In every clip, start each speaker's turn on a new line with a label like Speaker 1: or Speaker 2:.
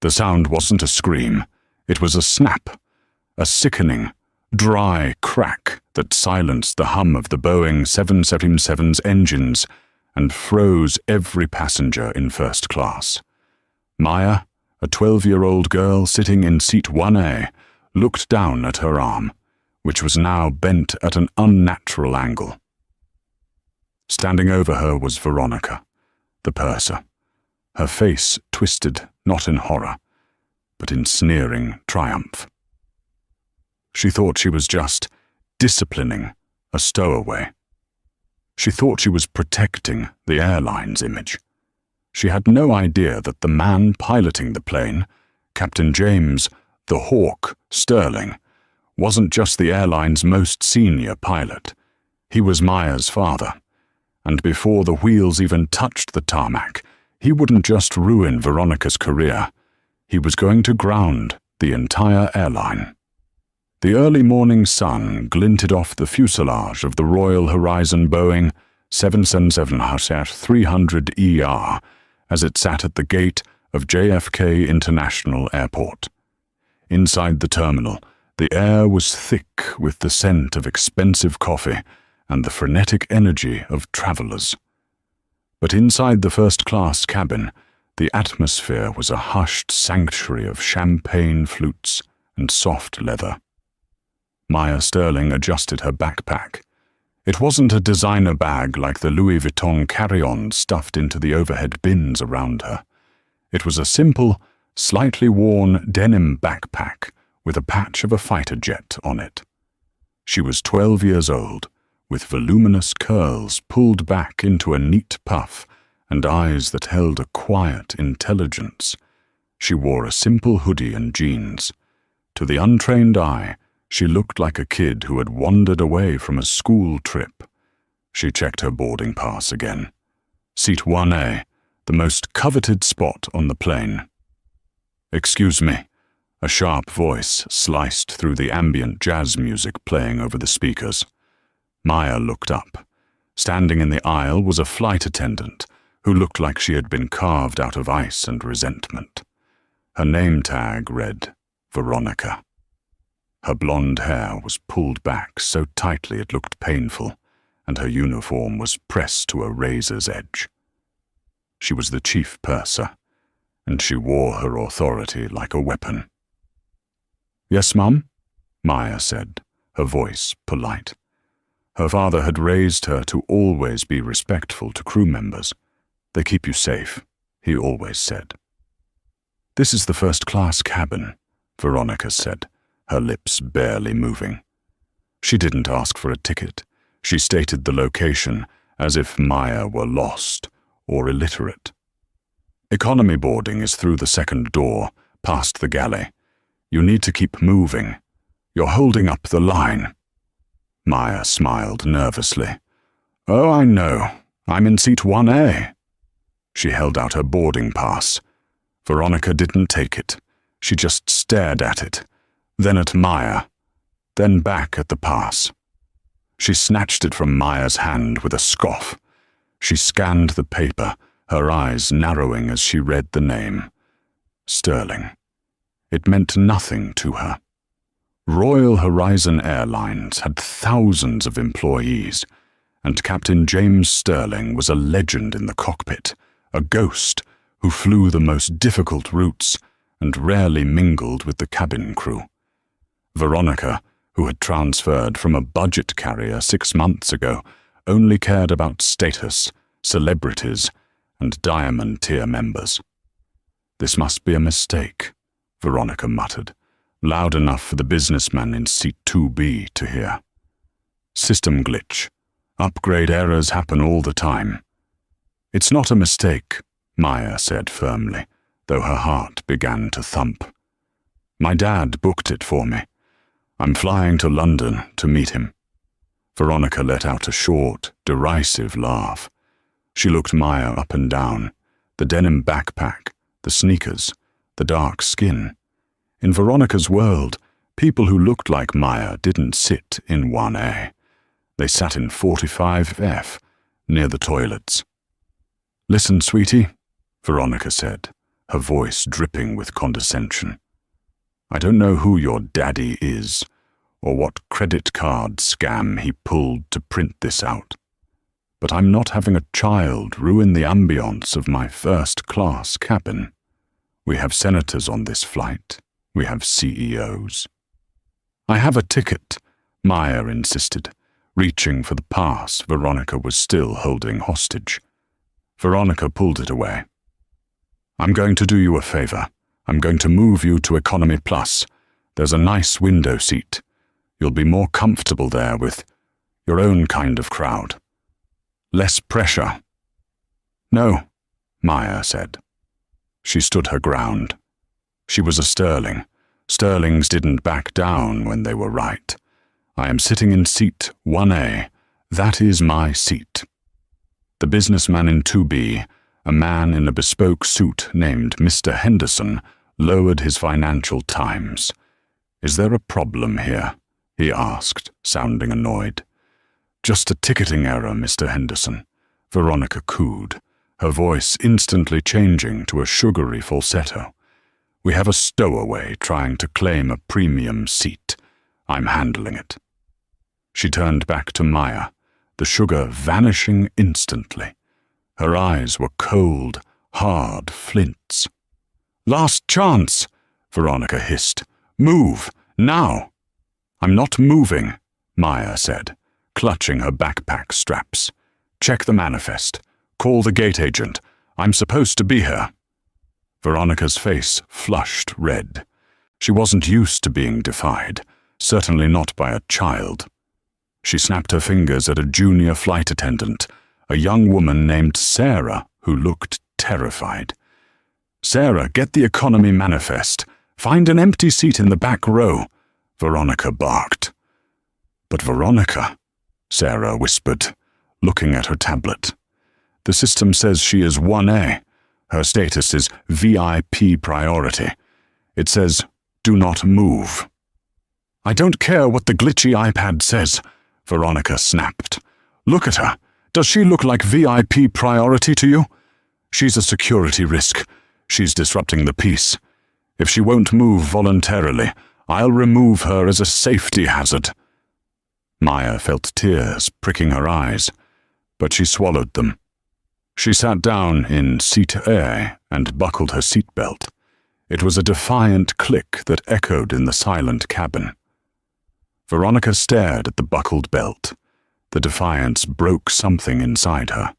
Speaker 1: The sound wasn't a scream. It was a snap, a sickening, dry crack that silenced the hum of the Boeing 777's engines and froze every passenger in first class. Maya, a 12-year-old girl sitting in seat 1A, looked down at her arm, which was now bent at an unnatural angle. Standing over her was Veronica, the purser, her face twisted not in horror, but in sneering triumph. She thought she was just disciplining a stowaway. She thought she was protecting the airline's image. She had no idea that the man piloting the plane, Captain James, the Hawk, Sterling, wasn't just the airline's most senior pilot. He was Maya's father, and before the wheels even touched the tarmac, he wouldn't just ruin Veronica's career, he was going to ground the entire airline. The early morning sun glinted off the fuselage of the Royal Horizon Boeing 777-300ER as it sat at the gate of JFK International Airport. Inside the terminal, the air was thick with the scent of expensive coffee and the frenetic energy of travelers. But inside the first-class cabin, the atmosphere was a hushed sanctuary of champagne flutes and soft leather. Maya Sterling adjusted her backpack. It wasn't a designer bag like the Louis Vuitton carry-on stuffed into the overhead bins around her. It was a simple, slightly worn denim backpack with a patch of a fighter jet on it. She was 12 years old, with voluminous curls pulled back into a neat puff and eyes that held a quiet intelligence. She wore a simple hoodie and jeans. To the untrained eye, she looked like a kid who had wandered away from a school trip. She checked her boarding pass again. Seat 1A, the most coveted spot on the plane. "Excuse me," a sharp voice sliced through the ambient jazz music playing over the speakers. Maya looked up. Standing in the aisle was a flight attendant who looked like she had been carved out of ice and resentment. Her name tag read Veronica. Her blonde hair was pulled back so tightly it looked painful, and her uniform was pressed to a razor's edge. She was the chief purser, and she wore her authority like a weapon. "Yes, Mum?" Maya said, her voice polite. Her father had raised her to always be respectful to crew members. "They keep you safe," he always said. "This is the first-class cabin," Veronica said, her lips barely moving. She didn't ask for a ticket. She stated the location as if Maya were lost or illiterate. "Economy boarding is through the second door, past the galley. You need to keep moving. You're holding up the line." Maya smiled nervously. "Oh, I know. I'm in seat 1A. She held out her boarding pass. Veronica didn't take it. She just stared at it, then at Maya, then back at the pass. She snatched it from Maya's hand with a scoff. She scanned the paper, her eyes narrowing as she read the name. Sterling. It meant nothing to her. Royal Horizon Airlines had thousands of employees, and Captain James Sterling was a legend in the cockpit, a ghost who flew the most difficult routes and rarely mingled with the cabin crew. Veronica, who had transferred from a budget carrier 6 months ago, only cared about status, celebrities, and diamond-tier members. "This must be a mistake," Veronica muttered, loud enough for the businessman in seat 2B to hear. "System glitch. Upgrade errors happen all the time." "It's not a mistake," Maya said firmly, though her heart began to thump. "My dad booked it for me. I'm flying to London to meet him." Veronica let out a short, derisive laugh. She looked Maya up and down, the denim backpack, the sneakers, the dark skin. In Veronica's world, people who looked like Maya didn't sit in 1A. They sat in 45F, near the toilets. "Listen, sweetie," Veronica said, her voice dripping with condescension. "I don't know who your daddy is, or what credit card scam he pulled to print this out. But I'm not having a child ruin the ambience of my first-class cabin. We have senators on this flight. We have CEOs. "I have a ticket," Maya insisted, reaching for the pass Veronica was still holding hostage. Veronica pulled it away. "I'm going to do you a favor. I'm going to move you to Economy Plus. There's a nice window seat. You'll be more comfortable there with your own kind of crowd. Less pressure." "No," Maya said. She stood her ground. She was a Sterling. Sterlings didn't back down when they were right. "I am sitting in seat 1A. That is my seat." The businessman in 2B, a man in a bespoke suit named Mr. Henderson, lowered his Financial Times. "Is there a problem here?" he asked, sounding annoyed. "Just a ticketing error, Mr. Henderson," Veronica cooed, her voice instantly changing to a sugary falsetto. "We have a stowaway trying to claim a premium seat. I'm handling it." She turned back to Maya, the sugar vanishing instantly. Her eyes were cold, hard flints. "Last chance," Veronica hissed. "Move, now." "I'm not moving," Maya said, clutching her backpack straps. "Check the manifest. Call the gate agent. I'm supposed to be here." Veronica's face flushed red. She wasn't used to being defied, certainly not by a child. She snapped her fingers at a junior flight attendant, a young woman named Sarah, who looked terrified. "Sarah, get the economy manifest. Find an empty seat in the back row," Veronica barked. "But Veronica," Sarah whispered, looking at her tablet. "The system says she is 1A. Her status is VIP priority. It says, do not move." "I don't care what the glitchy iPad says," Veronica snapped. "Look at her. Does she look like VIP priority to you? She's a security risk. She's disrupting the peace. If she won't move voluntarily, I'll remove her as a safety hazard." Maya felt tears pricking her eyes, but she swallowed them. She sat down in seat A and buckled her seatbelt. It was a defiant click that echoed in the silent cabin. Veronica stared at the buckled belt. The defiance broke something inside her.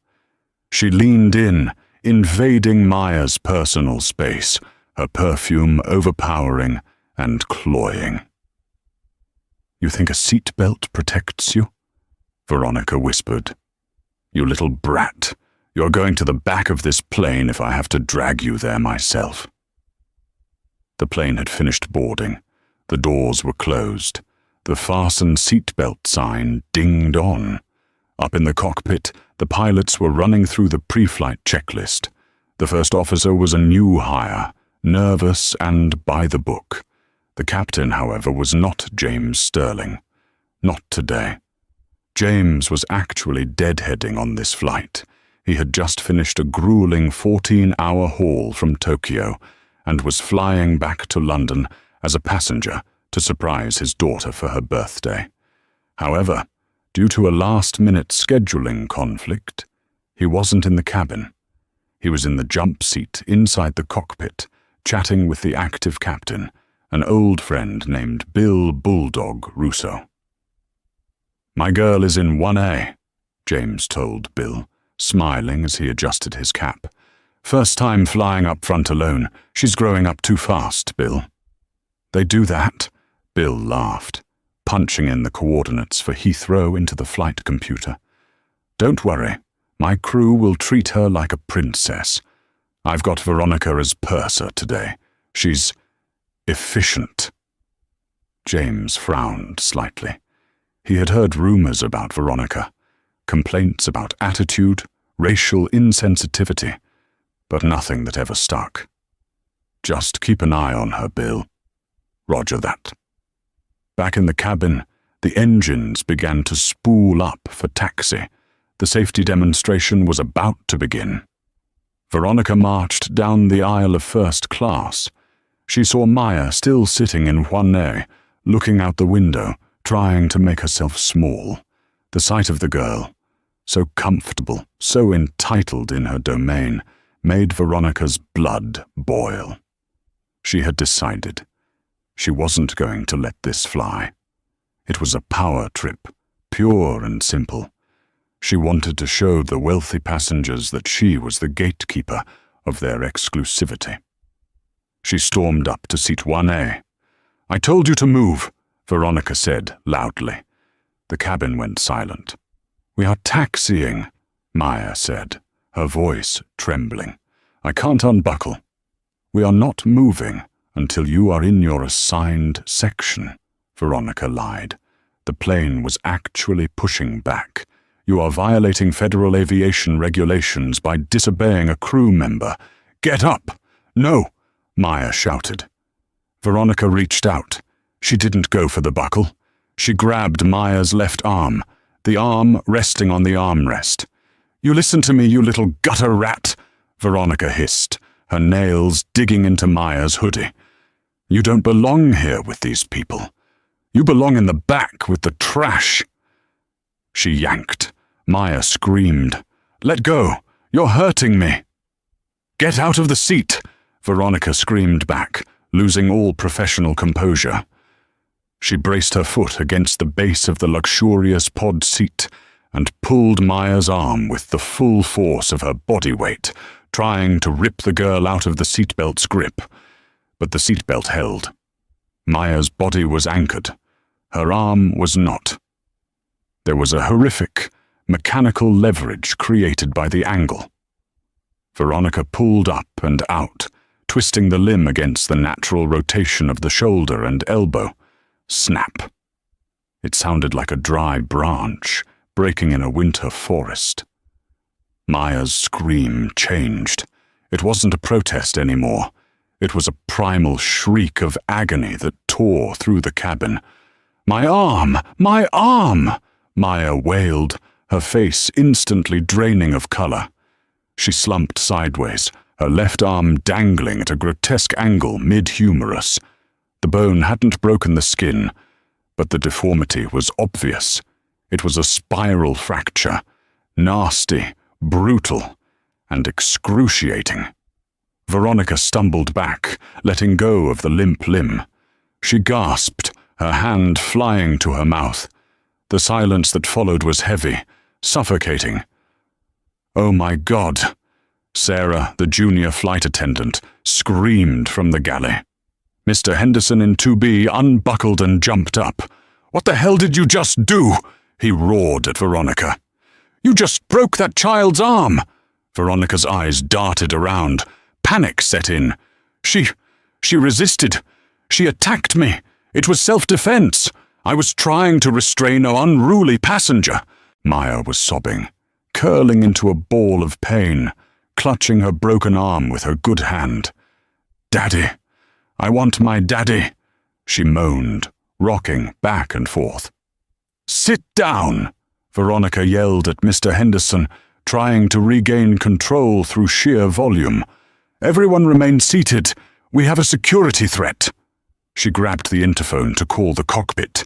Speaker 1: She leaned in, invading Maya's personal space, her perfume overpowering and cloying. "You think a seatbelt protects you?" Veronica whispered. "You little brat. You're going to the back of this plane if I have to drag you there myself." The plane had finished boarding. The doors were closed. The fasten seatbelt sign dinged on. Up in the cockpit, the pilots were running through the pre-flight checklist. The first officer was a new hire, nervous and by the book. The captain, however, was not James Sterling. Not today. James was actually deadheading on this flight. He had just finished a grueling 14-hour haul from Tokyo and was flying back to London as a passenger to surprise his daughter for her birthday. However, due to a last-minute scheduling conflict, he wasn't in the cabin. He was in the jump seat inside the cockpit, chatting with the active captain, an old friend named Bill Bulldog Russo. "My girl is in 1A, James told Bill, smiling as he adjusted his cap. "First time flying up front alone. She's growing up too fast, Bill." "They do that?" Bill laughed, punching in the coordinates for Heathrow into the flight computer. "Don't worry. My crew will treat her like a princess. I've got Veronica as purser today. She's efficient." James frowned slightly. He had heard rumors about Veronica, complaints about attitude, racial insensitivity, but nothing that ever stuck. "Just keep an eye on her, Bill." "Roger that." Back in the cabin, the engines began to spool up for taxi. The safety demonstration was about to begin. Veronica marched down the aisle of first class. She saw Maya still sitting in 1A, looking out the window, trying to make herself small. The sight of the girl, so comfortable, so entitled in her domain, made Veronica's blood boil. She had decided. She wasn't going to let this fly. It was a power trip, pure and simple. She wanted to show the wealthy passengers that she was the gatekeeper of their exclusivity. She stormed up to seat 1A. "I told you to move," Veronica said loudly. The cabin went silent. "We are taxiing," Maya said, her voice trembling. "I can't unbuckle." "We are not moving until you are in your assigned section," Veronica lied. The plane was actually pushing back. "You are violating federal aviation regulations by disobeying a crew member. Get up!" "No!" Maya shouted. Veronica reached out. She didn't go for the buckle. She grabbed Maya's left arm, the arm resting on the armrest. "You listen to me, you little gutter rat," Veronica hissed, her nails digging into Maya's hoodie. "You don't belong here with these people. You belong in the back with the trash." She yanked. Maya screamed. "Let go! You're hurting me!" "Get out of the seat!" Veronica screamed back, losing all professional composure. She braced her foot against the base of the luxurious pod seat and pulled Maya's arm with the full force of her body weight, trying to rip the girl out of the seatbelt's grip. But the seatbelt held. Maya's body was anchored. Her arm was not. There was a horrific, mechanical leverage created by the angle. Veronica pulled up and out, twisting the limb against the natural rotation of the shoulder and elbow. Snap. It sounded like a dry branch breaking in a winter forest. Maya's scream changed. It wasn't a protest anymore. It was a primal shriek of agony that tore through the cabin. "My arm! My arm!" Maya wailed, her face instantly draining of color. She slumped sideways, her left arm dangling at a grotesque angle mid-humerus. The bone hadn't broken the skin, but the deformity was obvious. It was a spiral fracture, nasty, brutal, and excruciating. Veronica stumbled back, letting go of the limp limb. She gasped, her hand flying to her mouth. The silence that followed was heavy, suffocating. "Oh my God!" Sarah, the junior flight attendant, screamed from the galley. Mr. Henderson in 2B unbuckled and jumped up. "What the hell did you just do?" he roared at Veronica. "You just broke that child's arm!" Veronica's eyes darted around. Panic set in. She resisted. She attacked me. It was self-defense. I was trying to restrain an unruly passenger. Maya was sobbing, curling into a ball of pain, clutching her broken arm with her good hand. "Daddy, I want my daddy," she moaned, rocking back and forth. "Sit down," Veronica yelled at Mr. Henderson, trying to regain control through sheer volume. "Everyone remain seated. We have a security threat." She grabbed the interphone to call the cockpit.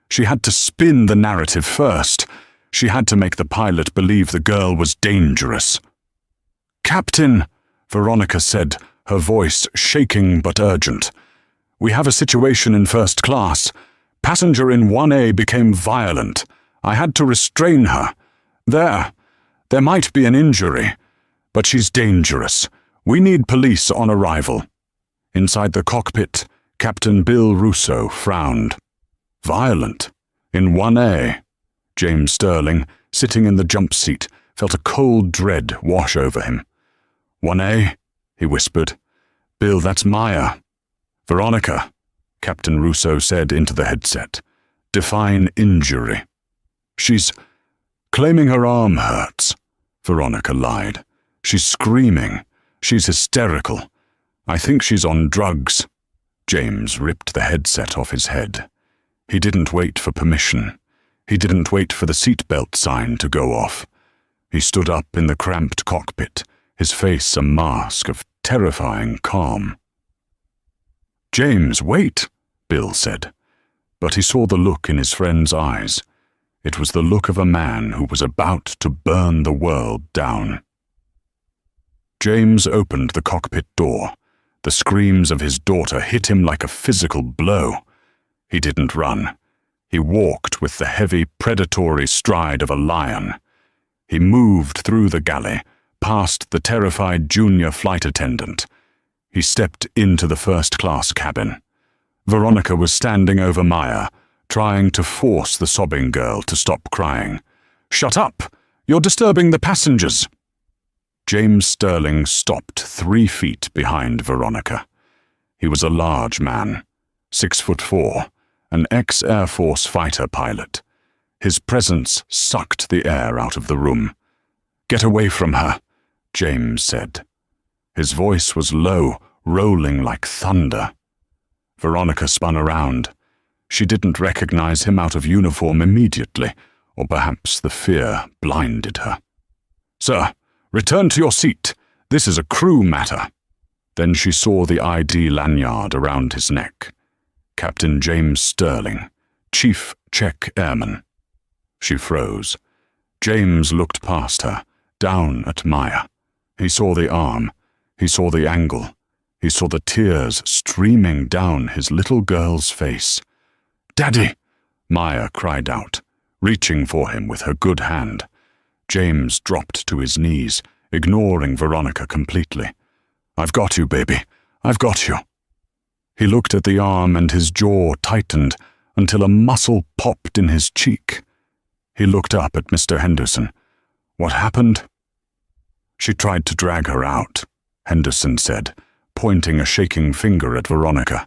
Speaker 1: She had to spin the narrative first. She had to make the pilot believe the girl was dangerous. "Captain," Veronica said, her voice shaking but urgent. "We have a situation in first class. Passenger in 1A became violent. I had to restrain her. There might be an injury, but she's dangerous. We need police on arrival." Inside the cockpit, Captain Bill Russo frowned. "Violent? In 1A?" James Sterling, sitting in the jump seat, felt a cold dread wash over him. "1A?" he whispered. "Bill, that's Maya." "Veronica," Captain Russo said into the headset. "Define injury." "She's claiming her arm hurts," Veronica lied. "She's screaming. She's hysterical. I think she's on drugs." James ripped the headset off his head. He didn't wait for permission. He didn't wait for the seatbelt sign to go off. He stood up in the cramped cockpit, his face a mask of terrifying calm. "James, wait," Bill said, but he saw the look in his friend's eyes. It was the look of a man who was about to burn the world down. James opened the cockpit door. The screams of his daughter hit him like a physical blow. He didn't run. He walked with the heavy, predatory stride of a lion. He moved through the galley, past the terrified junior flight attendant. He stepped into the first-class cabin. Veronica was standing over Maya, trying to force the sobbing girl to stop crying. "Shut up! You're disturbing the passengers!" James Sterling stopped 3 feet behind Veronica. He was a large man, 6'4", an ex-Air Force fighter pilot. His presence sucked the air out of the room. "Get away from her," James said. His voice was low, rolling like thunder. Veronica spun around. She didn't recognize him out of uniform immediately, or perhaps the fear blinded her. "Sir, return to your seat. This is a crew matter." Then she saw the ID lanyard around his neck. Captain James Sterling, Chief Czech Airman. She froze. James looked past her, down at Maya. He saw the arm. He saw the angle. He saw the tears streaming down his little girl's face. "Daddy!" Maya cried out, reaching for him with her good hand. James dropped to his knees, ignoring Veronica completely. "I've got you, baby. I've got you." He looked at the arm and his jaw tightened until a muscle popped in his cheek. He looked up at Mr. Henderson. "What happened?" "She tried to drag her out," Henderson said, pointing a shaking finger at Veronica.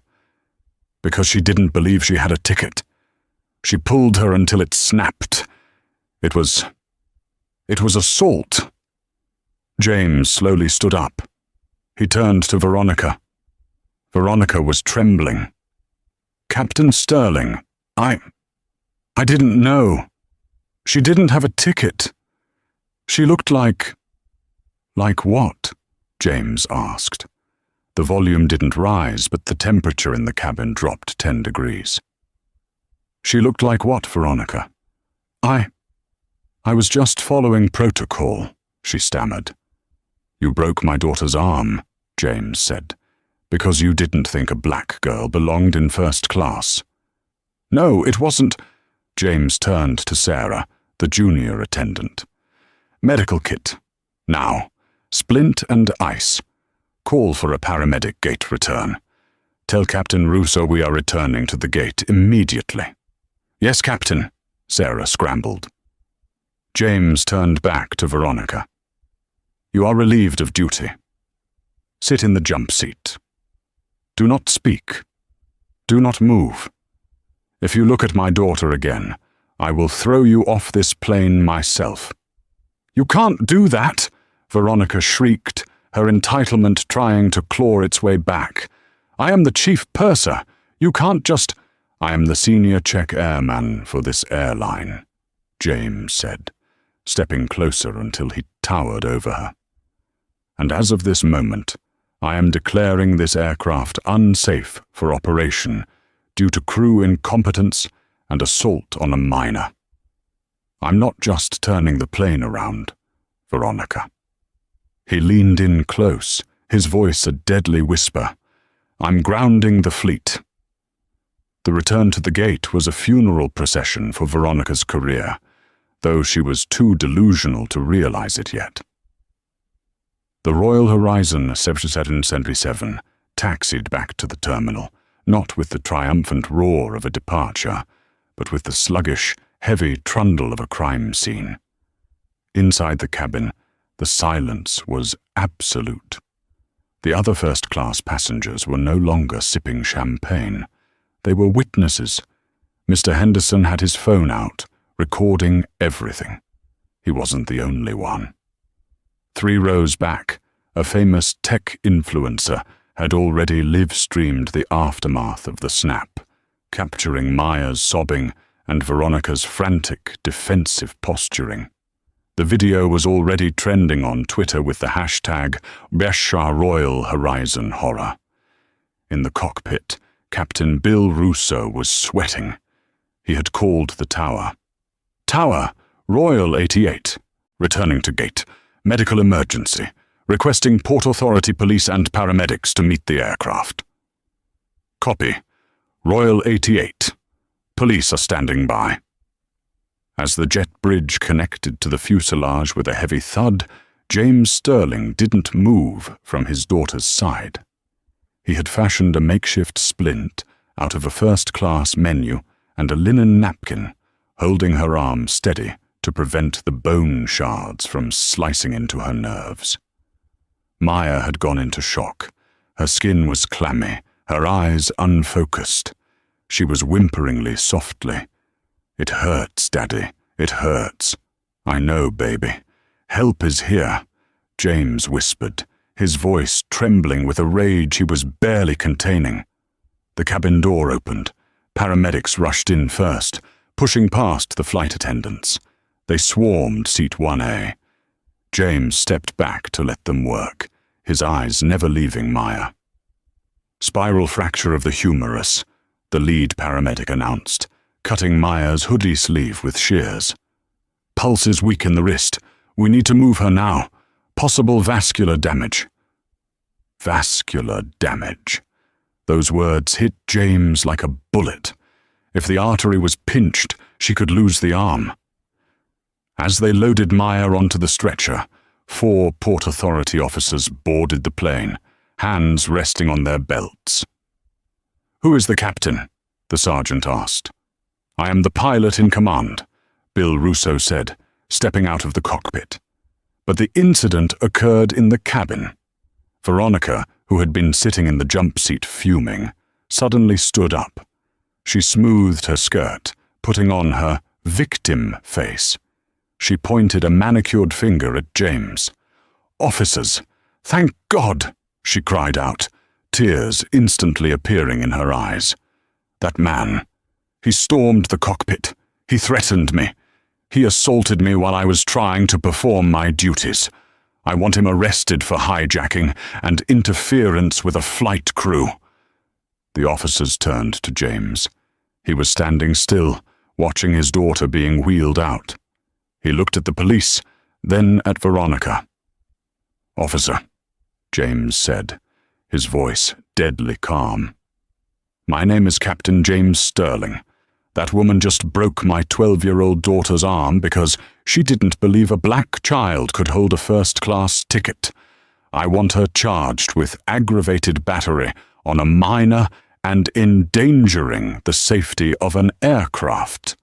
Speaker 1: "Because she didn't believe she had a ticket. She pulled her until it snapped. It was assault." James slowly stood up. He turned to Veronica. Veronica was trembling. "Captain Sterling, I didn't know. She didn't have a ticket. She looked like..." "Like what?" James asked. The volume didn't rise, but the temperature in the cabin dropped 10 degrees. "She looked like what, Veronica?" I was just following protocol," she stammered. "You broke my daughter's arm," James said, "because you didn't think a black girl belonged in first class." "No, it wasn't." James turned to Sarah, the junior attendant. "Medical kit. Now, splint and ice. Call for a paramedic gate return. Tell Captain Russo we are returning to the gate immediately." "Yes, Captain," Sarah scrambled. James turned back to Veronica. "You are relieved of duty. Sit in the jump seat. Do not speak. Do not move. If you look at my daughter again, I will throw you off this plane myself." "You can't do that!" Veronica shrieked, her entitlement trying to claw its way back. "I am the chief purser. You can't just—" "I am the senior Czech airman for this airline," James said, stepping closer until he towered over her. "And as of this moment, I am declaring this aircraft unsafe for operation due to crew incompetence and assault on a minor. I'm not just turning the plane around, Veronica." He leaned in close, his voice a deadly whisper. "I'm grounding the fleet." The return to the gate was a funeral procession for Veronica's career, though she was too delusional to realize it yet. The Royal Horizon 777 taxied back to the terminal, not with the triumphant roar of a departure, but with the sluggish, heavy trundle of a crime scene. Inside the cabin, the silence was absolute. The other first-class passengers were no longer sipping champagne. They were witnesses. Mr. Henderson had his phone out, recording everything. He wasn't the only one. 3 rows back, a famous tech influencer had already live-streamed the aftermath of the snap, capturing Maya's sobbing and Veronica's frantic, defensive posturing. The video was already trending on Twitter with the hashtag #RoyalHorizonHorror. In the cockpit, Captain Bill Russo was sweating. He had called the tower. "Tower, Royal 88. Returning to gate. Medical emergency. Requesting Port Authority police and paramedics to meet the aircraft." "Copy. Royal 88. Police are standing by." As the jet bridge connected to the fuselage with a heavy thud, James Sterling didn't move from his daughter's side. He had fashioned a makeshift splint out of a first-class menu and a linen napkin, holding her arm steady to prevent the bone shards from slicing into her nerves. Maya had gone into shock. Her skin was clammy, her eyes unfocused. She was whimperingly softly. "It hurts, Daddy. It hurts." "I know, baby. Help is here," James whispered, his voice trembling with a rage he was barely containing. The cabin door opened. Paramedics rushed in first, pushing past the flight attendants. They swarmed seat 1A. James stepped back to let them work, his eyes never leaving Maya. "Spiral fracture of the humerus," the lead paramedic announced, cutting Maya's hoodie sleeve with shears. "Pulse is weak in the wrist. We need to move her now. Possible vascular damage." Vascular damage. Those words hit James like a bullet. If the artery was pinched, she could lose the arm. As they loaded Maya onto the stretcher, 4 Port Authority officers boarded the plane, hands resting on their belts. "Who is the captain?" the sergeant asked. "I am the pilot in command," Bill Russo said, stepping out of the cockpit. But the incident occurred in the cabin. Veronica, who had been sitting in the jump seat fuming, suddenly stood up. She smoothed her skirt, putting on her victim face. She pointed a manicured finger at James. "Officers, thank God!" she cried out, tears instantly appearing in her eyes. "That man, he stormed the cockpit. He threatened me. He assaulted me while I was trying to perform my duties. I want him arrested for hijacking and interference with a flight crew." The officers turned to James. He was standing still, watching his daughter being wheeled out. He looked at the police, then at Veronica. "Officer," James said, his voice deadly calm. "My name is Captain James Sterling. That woman just broke my 12-year-old daughter's arm because she didn't believe a black child could hold a first-class ticket. I want her charged with aggravated battery on a minor and endangering the safety of an aircraft."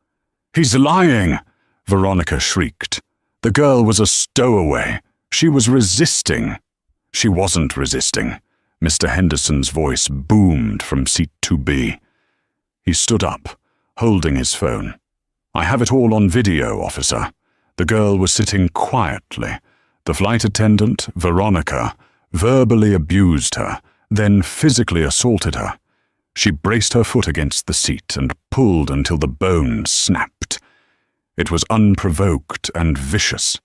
Speaker 1: "He's lying!" Veronica shrieked. "The girl was a stowaway. She was resisting." "She wasn't resisting." Mr. Henderson's voice boomed from seat 2B. He stood up, holding his phone. "I have it all on video, officer. The girl was sitting quietly. The flight attendant, Veronica, verbally abused her, then physically assaulted her. She braced her foot against the seat and pulled until the bone snapped. It was unprovoked and vicious."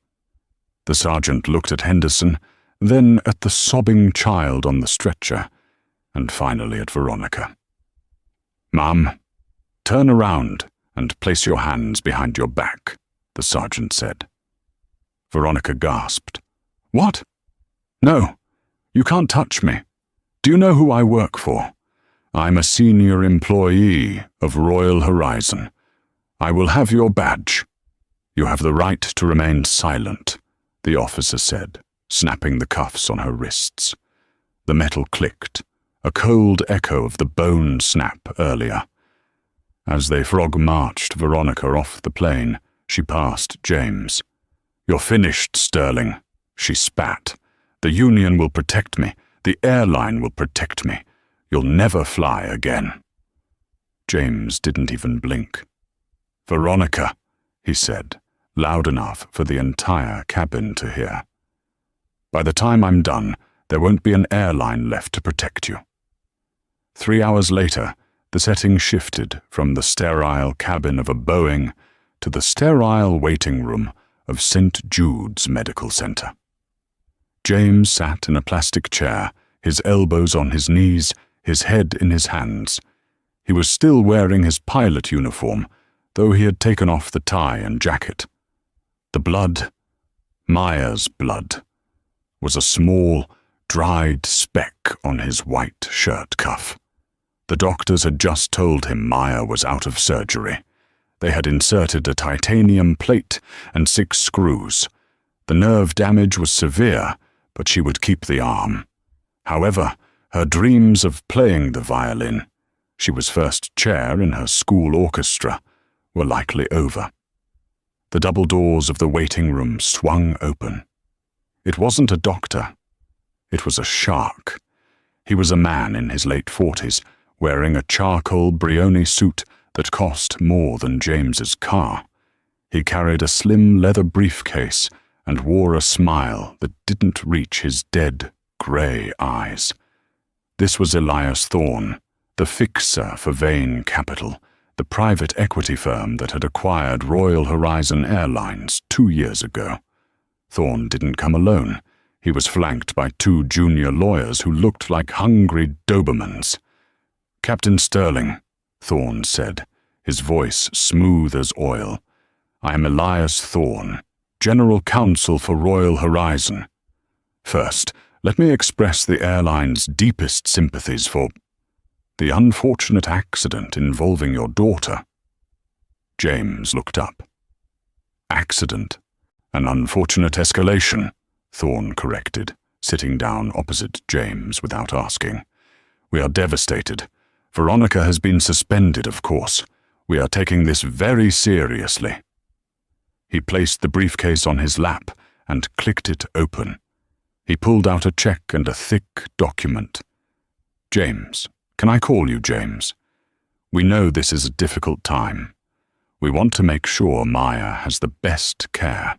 Speaker 1: The sergeant looked at Henderson, then at the sobbing child on the stretcher, and finally at Veronica. "Ma'am, turn around and place your hands behind your back," the sergeant said. Veronica gasped. "What? No, you can't touch me. Do you know who I work for? I'm a senior employee of Royal Horizon. I will have your badge." "You have the right to remain silent," the officer said, snapping the cuffs on her wrists. The metal clicked, a cold echo of the bone snap earlier. As they frog-marched Veronica off the plane, she passed James. "You're finished, Sterling," she spat. "The Union will protect me. The airline will protect me. You'll never fly again." James didn't even blink. "Veronica," he said, loud enough for the entire cabin to hear. "By the time I'm done, there won't be an airline left to protect you." 3 hours later, the setting shifted from the sterile cabin of a Boeing to the sterile waiting room of St. Jude's Medical Center. James sat in a plastic chair, his elbows on his knees, his head in his hands. He was still wearing his pilot uniform, though he had taken off the tie and jacket. The blood, Maya's blood, was a small, dried speck on his white shirt cuff. The doctors had just told him Maya was out of surgery. They had inserted a titanium plate and 6 screws. The nerve damage was severe, but she would keep the arm. However, her dreams of playing the violin, she was first chair in her school orchestra, were likely over. The double doors of the waiting room swung open. It wasn't a doctor. It was a shark. He was a man in his late 40s, wearing a charcoal Brioni suit that cost more than James's car. He carried a slim leather briefcase and wore a smile that didn't reach his dead, grey eyes. This was Elias Thorne, the fixer for Vane Capital, the private equity firm that had acquired Royal Horizon Airlines 2 years ago. Thorne didn't come alone. He was flanked by 2 junior lawyers who looked like hungry Dobermans. "Captain Sterling," Thorne said, his voice smooth as oil, "I am Elias Thorne, General Counsel for Royal Horizon. First, let me express the airline's deepest sympathies for the unfortunate accident involving your daughter." James looked up. "Accident? An unfortunate escalation," Thorne corrected, sitting down opposite James without asking. "We are devastated. Veronica has been suspended, of course. We are taking this very seriously." He placed the briefcase on his lap and clicked it open. He pulled out a check and a thick document. "James, can I call you James? We know this is a difficult time. We want to make sure Maya has the best care.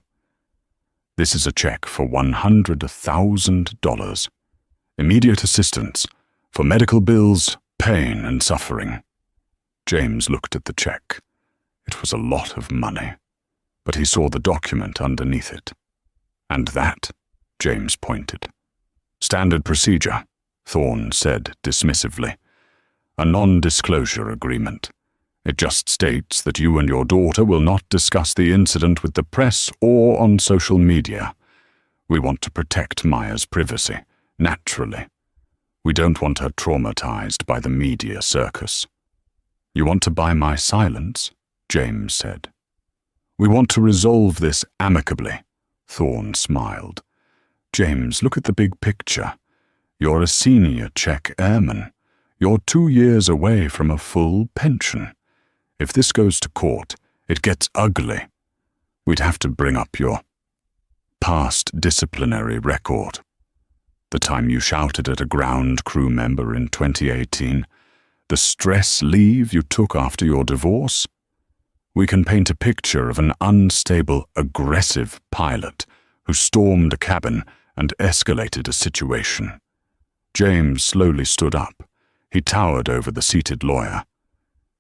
Speaker 1: This is a check for $100,000. Immediate assistance for medical bills, pain and suffering." James looked at the check. It was a lot of money, but he saw the document underneath it. "And that?" James pointed. "Standard procedure," Thorne said dismissively. "A non-disclosure agreement. It just states that you and your daughter will not discuss the incident with the press or on social media. We want to protect Maya's privacy, naturally. We don't want her traumatized by the media circus." "You want to buy my silence?" James said. "We want to resolve this amicably," Thorne smiled. "James, look at the big picture. You're a senior Czech airman. You're 2 years away from a full pension. If this goes to court, it gets ugly. We'd have to bring up your past disciplinary record. The time you shouted at a ground crew member in 2018, the stress leave you took after your divorce. We can paint a picture of an unstable, aggressive pilot who stormed a cabin and escalated a situation." James slowly stood up. He towered over the seated lawyer.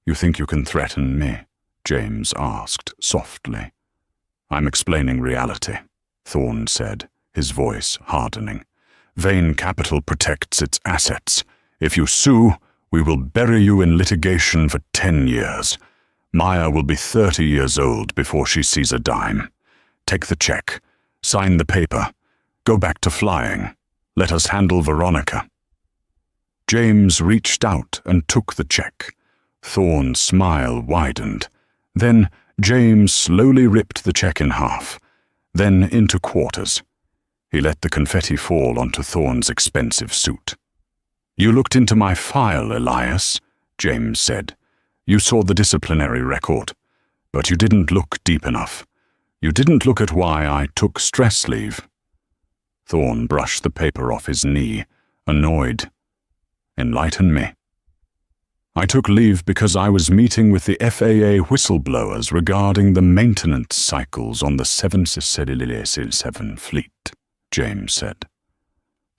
Speaker 1: "You think you can threaten me?" James asked softly. "I'm explaining reality," Thorne said, his voice hardening. "Vane Capital protects its assets. If you sue, we will bury you in litigation for 10 years. Maya will be 30 years old before she sees a dime. Take the check. Sign the paper. Go back to flying. Let us handle Veronica." James reached out and took the check. Thorne's smile widened. Then James slowly ripped the check in half, then into quarters. He let the confetti fall onto Thorne's expensive suit. "You looked into my file, Elias," James said. "You saw the disciplinary record, but you didn't look deep enough. You didn't look at why I took stress leave." Thorne brushed the paper off his knee, annoyed. "Enlighten me." "I took leave because I was meeting with the FAA whistleblowers regarding the maintenance cycles on the 767 fleet," James said.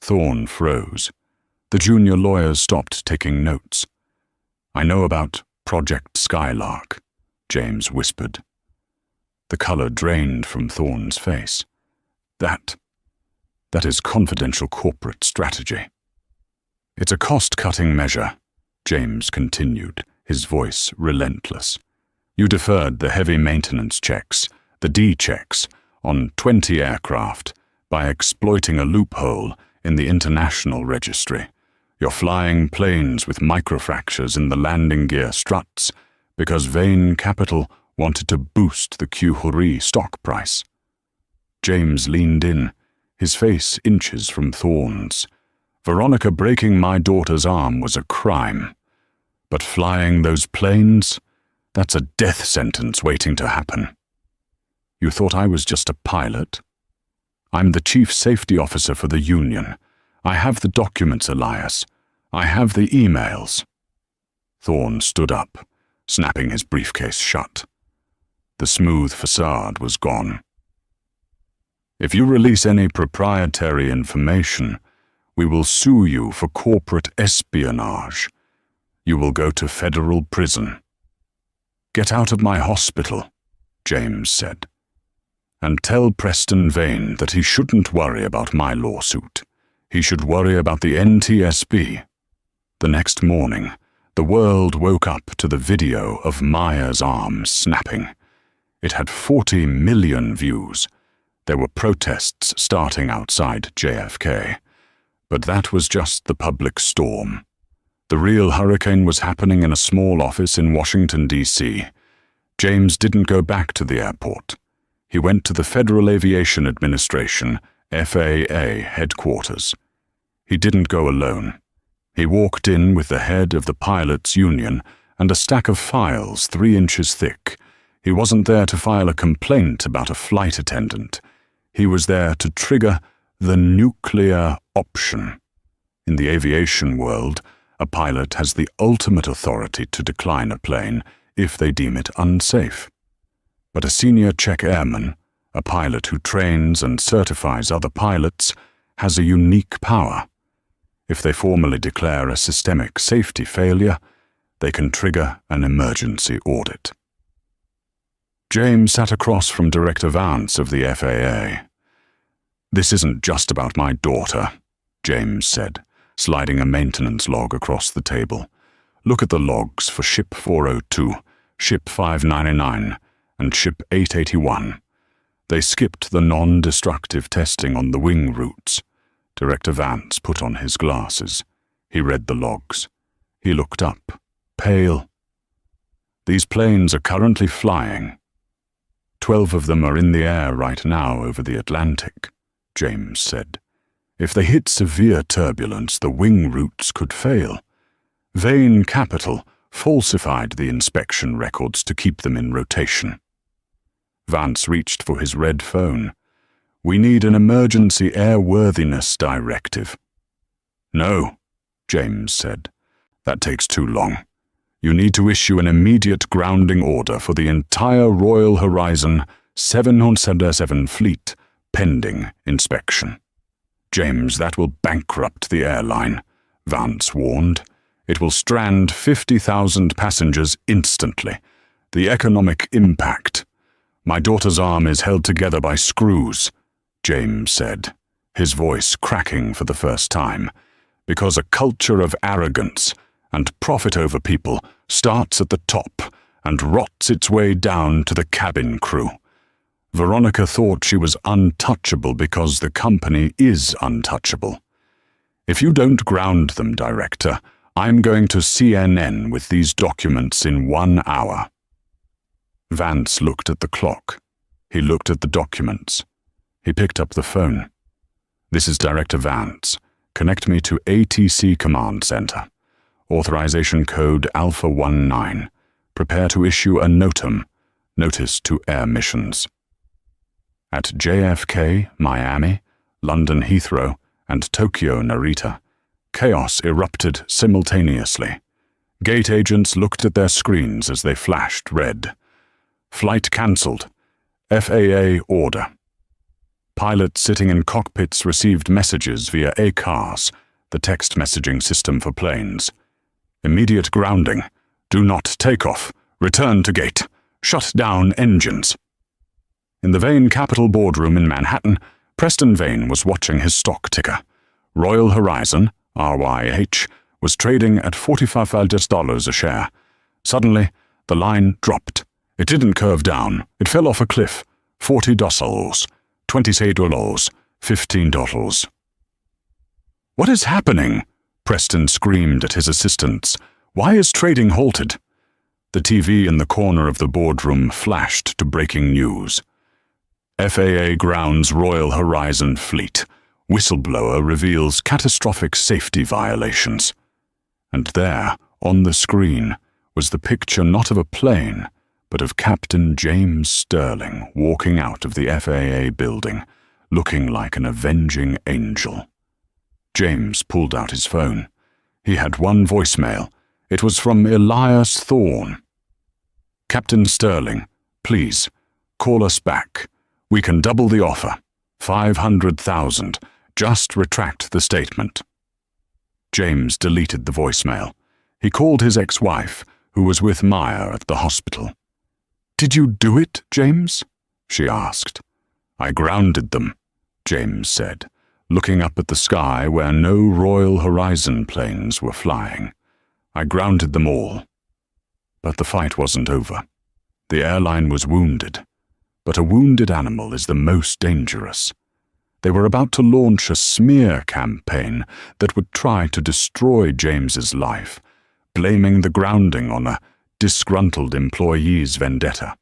Speaker 1: Thorne froze. The junior lawyers stopped taking notes. "I know about Project Skylark," James whispered. The color drained from Thorne's face. That is confidential corporate strategy. It's a cost-cutting measure, James continued, his voice relentless. You deferred the heavy maintenance checks, the D-checks, on 20 aircraft by exploiting a loophole in the international registry. You're flying planes with microfractures in the landing gear struts because Vane Capital wanted to boost the Q-Huri stock price. James leaned in, his face inches from Thorne's. Veronica breaking my daughter's arm was a crime. But flying those planes, that's a death sentence waiting to happen. You thought I was just a pilot? I'm the chief safety officer for the union. I have the documents, Elias. I have the emails. Thorne stood up, snapping his briefcase shut. The smooth facade was gone. If you release any proprietary information, we will sue you for corporate espionage. You will go to federal prison. Get out of my hospital, James said. And tell Preston Vane that he shouldn't worry about my lawsuit. He should worry about the NTSB. The next morning, the world woke up to the video of Maya's arm snapping. It had 40 million views. There were protests starting outside JFK. But that was just the public storm. The real hurricane was happening in a small office in Washington, D.C. James didn't go back to the airport. He went to the Federal Aviation Administration, FAA, headquarters. He didn't go alone. He walked in with the head of the pilots' union and a stack of files 3 inches thick. He wasn't there to file a complaint about a flight attendant. He was there to trigger the nuclear option. In the aviation world, a pilot has the ultimate authority to decline a plane if they deem it unsafe. But a senior check airman, a pilot who trains and certifies other pilots, has a unique power. If they formally declare a systemic safety failure, they can trigger an emergency audit. James sat across from Director Vance of the FAA. This isn't just about my daughter, James said, sliding a maintenance log across the table. Look at the logs for Ship 402, Ship 599, and Ship 881. They skipped the non-destructive testing on the wing routes. Director Vance put on his glasses. He read the logs. He looked up, pale. These planes are currently flying. 12 of them are in the air right now over the Atlantic, James said. If they hit severe turbulence, the wing routes could fail. Vane Capital falsified the inspection records to keep them in rotation. Vance reached for his red phone. We need an emergency airworthiness directive. No, James said. That takes too long. You need to issue an immediate grounding order for the entire Royal Horizon 707 fleet, pending inspection. James, that will bankrupt the airline, Vance warned. It will strand 50,000 passengers instantly. The economic impact. My daughter's arm is held together by screws, James said, his voice cracking for the first time, because a culture of arrogance and profit over people starts at the top and rots its way down to the cabin crew. Veronica thought she was untouchable because the company is untouchable. If you don't ground them, Director, I'm going to CNN with these documents in 1 hour. Vance looked at the clock. He looked at the documents. He picked up the phone. This is Director Vance. Connect me to ATC Command Center. Authorization code Alpha 19. Prepare to issue a NOTAM, Notice to Air Missions. At JFK, Miami, London Heathrow, and Tokyo Narita, chaos erupted simultaneously. Gate agents looked at their screens as they flashed red. Flight cancelled. FAA order. Pilots sitting in cockpits received messages via ACARS, the text messaging system for planes. Immediate grounding. Do not take off. Return to gate. Shut down engines. In the Vane Capital boardroom in Manhattan, Preston Vane was watching his stock ticker. Royal Horizon, RYH, was trading at $45 a share. Suddenly, the line dropped. It didn't curve down. It fell off a cliff. $40, $26, $15. "What is happening?" Preston screamed at his assistants. "Why is trading halted?" The TV in the corner of the boardroom flashed to breaking news. FAA grounds Royal Horizon fleet. Whistleblower reveals catastrophic safety violations. And there, on the screen, was the picture not of a plane, but of Captain James Sterling walking out of the FAA building, looking like an avenging angel. James pulled out his phone. He had one voicemail. It was from Elias Thorne. "Captain Sterling, please, call us back. We can double the offer. 500,000. Just retract the statement." James deleted the voicemail. He called his ex-wife, who was with Maya at the hospital. "Did you do it, James?" she asked. "I grounded them," James said, looking up at the sky where no Royal Horizon planes were flying. "I grounded them all." But the fight wasn't over. The airline was wounded. But a wounded animal is the most dangerous. They were about to launch a smear campaign that would try to destroy James's life, blaming the grounding on a disgruntled employee's vendetta.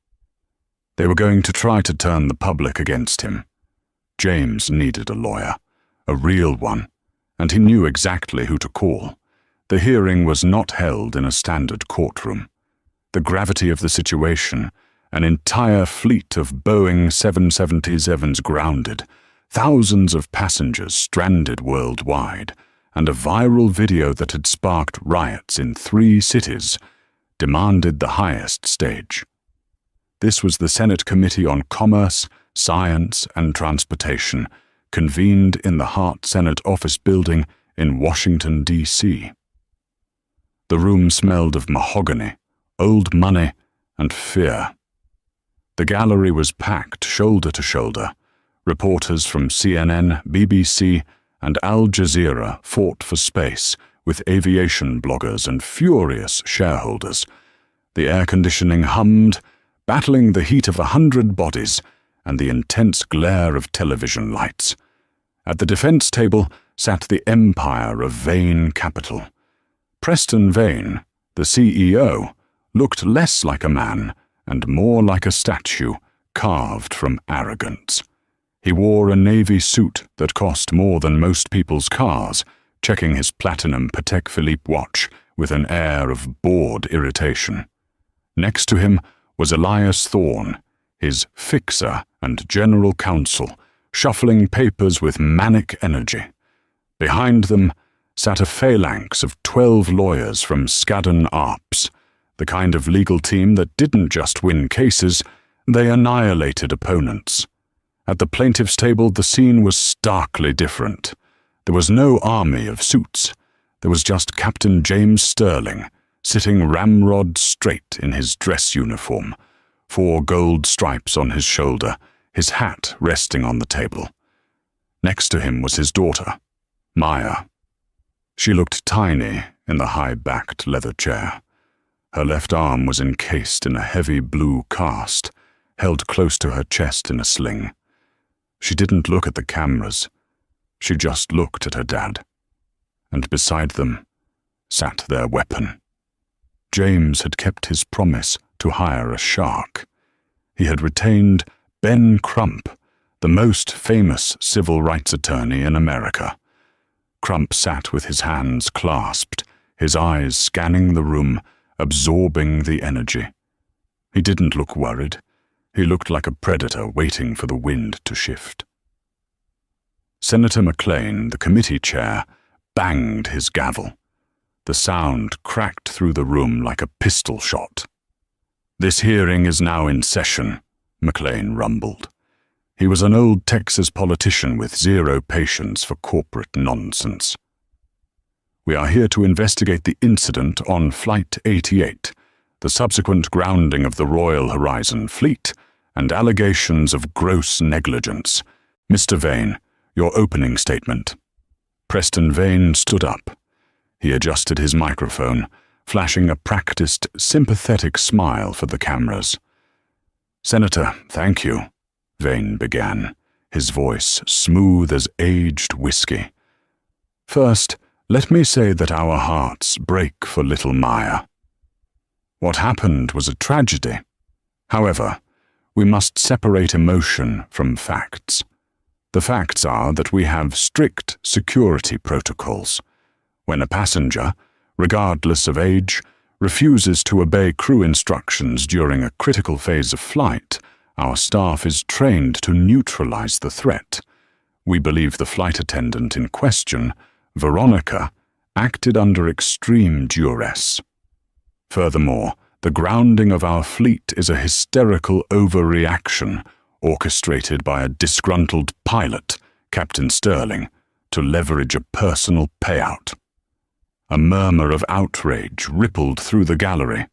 Speaker 1: They were going to try to turn the public against him. James needed a lawyer, a real one, and he knew exactly who to call. The hearing was not held in a standard courtroom. The gravity of the situation, an entire fleet of Boeing 777s grounded, thousands of passengers stranded worldwide, and a viral video that had sparked riots in 3 cities, demanded the highest stage. This was the Senate Committee on Commerce, Science, and Transportation, convened in the Hart Senate Office Building in Washington, D.C. The room smelled of mahogany, old money, and fear. The gallery was packed shoulder to shoulder. Reporters from CNN, BBC, and Al Jazeera fought for space with aviation bloggers and furious shareholders. The air conditioning hummed, battling the heat of 100 bodies and the intense glare of television lights. At the defense table sat the empire of Vane Capital. Preston Vane, the CEO, looked less like a man and more like a statue carved from arrogance. He wore a navy suit that cost more than most people's cars, checking his platinum Patek Philippe watch with an air of bored irritation. Next to him was Elias Thorne, his fixer and general counsel, shuffling papers with manic energy. Behind them sat a phalanx of 12 lawyers from Skadden Arps, the kind of legal team that didn't just win cases, they annihilated opponents. At the plaintiff's table, the scene was starkly different. There was no army of suits. There was just Captain James Sterling, sitting ramrod straight in his dress uniform, 4 gold stripes on his shoulder, his hat resting on the table. Next to him was his daughter, Maya. She looked tiny in the high-backed leather chair. Her left arm was encased in a heavy blue cast, held close to her chest in a sling. She didn't look at the cameras. She just looked at her dad. And beside them sat their weapon. James had kept his promise to hire a shark. He had retained Ben Crump, the most famous civil rights attorney in America. Crump sat with his hands clasped, his eyes scanning the room, absorbing the energy. He didn't look worried. He looked like a predator waiting for the wind to shift. Senator McLean, the committee chair, banged his gavel. The sound cracked through the room like a pistol shot. "This hearing is now in session," McLean rumbled. He was an old Texas politician with zero patience for corporate nonsense. "We are here to investigate the incident on Flight 88, the subsequent grounding of the Royal Horizon fleet, and allegations of gross negligence. Mr. Vane, your opening statement." Preston Vane stood up. He adjusted his microphone, flashing a practiced, sympathetic smile for the cameras. "Senator, thank you," Vane began, his voice smooth as aged whiskey. "First, let me say that our hearts break for little Maya. What happened was a tragedy. However, we must separate emotion from facts. The facts are that we have strict security protocols. When a passenger, regardless of age, refuses to obey crew instructions during a critical phase of flight, our staff is trained to neutralize the threat. We believe the flight attendant in question, Veronica, acted under extreme duress. Furthermore, the grounding of our fleet is a hysterical overreaction orchestrated by a disgruntled pilot, Captain Sterling, to leverage a personal payout. A murmur of outrage rippled through the gallery.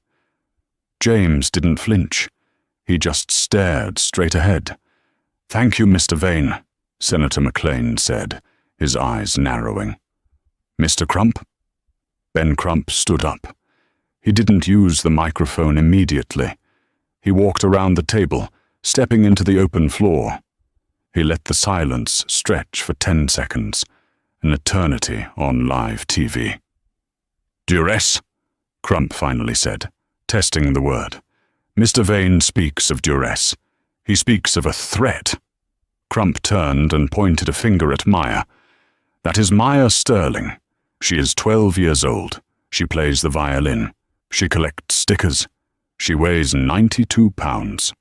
Speaker 1: James didn't flinch. He just stared straight ahead. "Thank you, Mr. Vane," Senator McLean said, his eyes narrowing. "Mr. Crump?" Ben Crump stood up. He didn't use the microphone immediately. He walked around the table, stepping into the open floor. He let the silence stretch for 10 seconds, an eternity on live TV. "Duress," Crump finally said, testing the word. "Mr. Vane speaks of duress. He speaks of a threat." Crump turned and pointed a finger at Maya. "That is Maya Sterling. She is 12 years old. She plays the violin. She collects stickers. She weighs 92 pounds.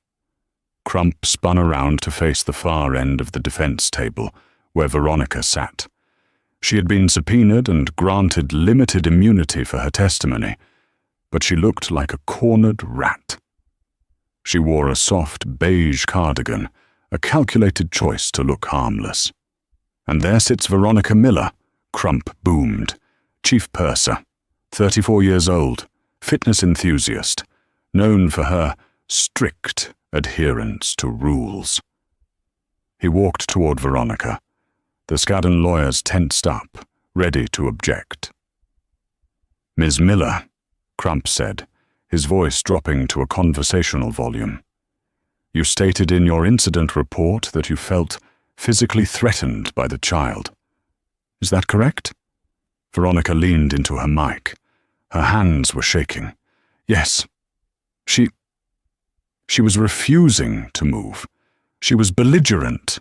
Speaker 1: Crump spun around to face the far end of the defense table, where Veronica sat. She had been subpoenaed and granted limited immunity for her testimony, but she looked like a cornered rat. She wore a soft beige cardigan, a calculated choice to look harmless. "And there sits Veronica Miller," Crump boomed, chief purser, 34 years old, fitness enthusiast, known for her strict adherence to rules. He walked toward Veronica. The Skadden lawyers tensed up, ready to object. "Ms. Miller," Crump said, his voice dropping to a conversational volume. "You stated in your incident report that you felt physically threatened by the child. Is that correct?" Veronica leaned into her mic. Her hands were shaking. "Yes. She was refusing to move. She was belligerent.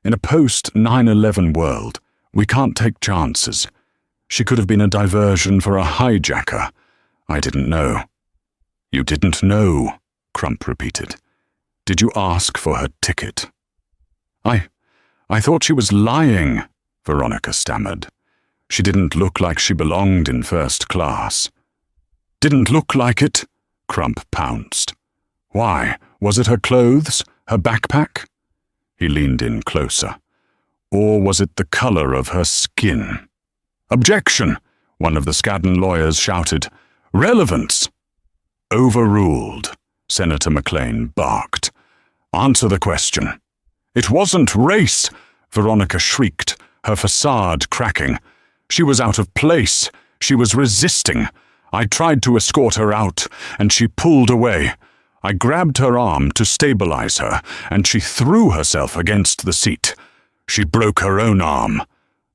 Speaker 1: In a post-9/11 world, we can't take chances. She could have been a diversion for a hijacker. I didn't know." "You didn't know," Crump repeated. "Did you ask for her ticket?" I thought she was lying," Veronica stammered. "She didn't look like she belonged in first class." "Didn't look like it?" Crump pounced. "Why? Was it her clothes? Her backpack?" He leaned in closer. "Or was it the color of her skin?" "Objection!" one of the Skadden lawyers shouted. "Relevance!" "Overruled," Senator McLean barked. "Answer the question." "It wasn't race!" Veronica shrieked, her facade cracking. "She was out of place. She was resisting. I tried to escort her out, and she pulled away. I grabbed her arm to stabilize her, and she threw herself against the seat. She broke her own arm."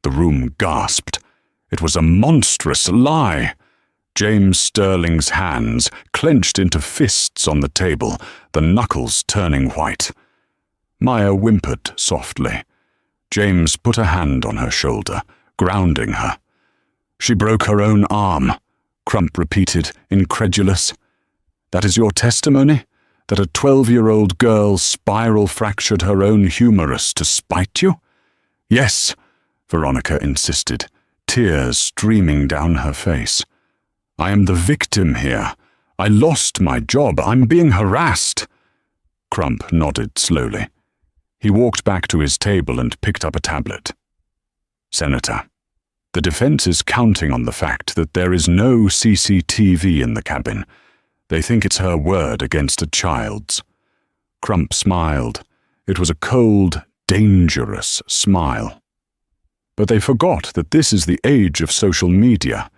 Speaker 1: The room gasped. It was a monstrous lie. James Sterling's hands clenched into fists on the table, the knuckles turning white. Maya whimpered softly. James put a hand on her shoulder, grounding her. "She broke her own arm," Crump repeated, incredulous. "That is your testimony? That a 12-year-old girl spiral-fractured her own humerus to spite you?" "Yes," Veronica insisted, tears streaming down her face. "I am the victim here. I lost my job. I'm being harassed." Crump nodded slowly. He walked back to his table and picked up a tablet. "Senator, the defense is counting on the fact that there is no CCTV in the cabin. They think it's her word against a child's. Crump smiled. It was a cold, dangerous smile. But they forgot that this is the age of social media,